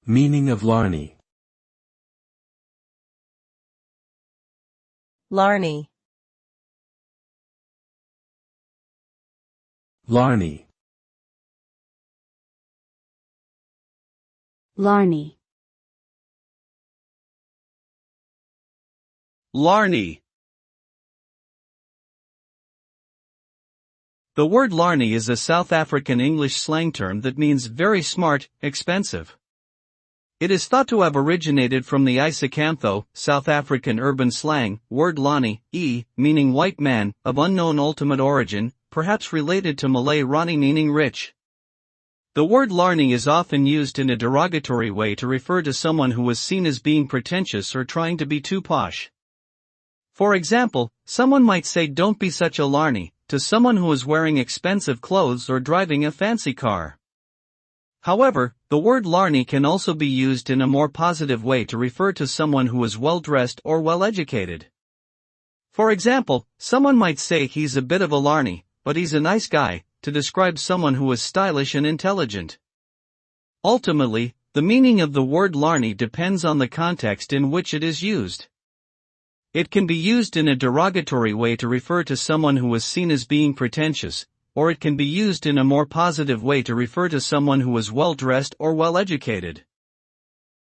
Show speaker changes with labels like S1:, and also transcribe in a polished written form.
S1: Meaning of larney.
S2: Larney.
S1: Larney.
S3: Larney.
S4: Larney. The word larney is a South African English slang term that means very smart, expensive. It is thought to have originated from the Isakantho, South African urban slang, word lani, meaning white man, of unknown ultimate origin, perhaps related to Malay rani meaning rich. The word larney is often used in a derogatory way to refer to someone who was seen as being pretentious or trying to be too posh. For example, someone might say "don't be such a larney" to someone who is wearing expensive clothes or driving a fancy car. However, the word larney can also be used in a more positive way to refer to someone who is well-dressed or well-educated. For example, someone might say he's a bit of a larney, but he's a nice guy, to describe someone who is stylish and intelligent. Ultimately, the meaning of the word larney depends on the context in which it is used. It can be used in a derogatory way to refer to someone who is seen as being pretentious, or it can be used in a more positive way to refer to someone who is well-dressed or well-educated.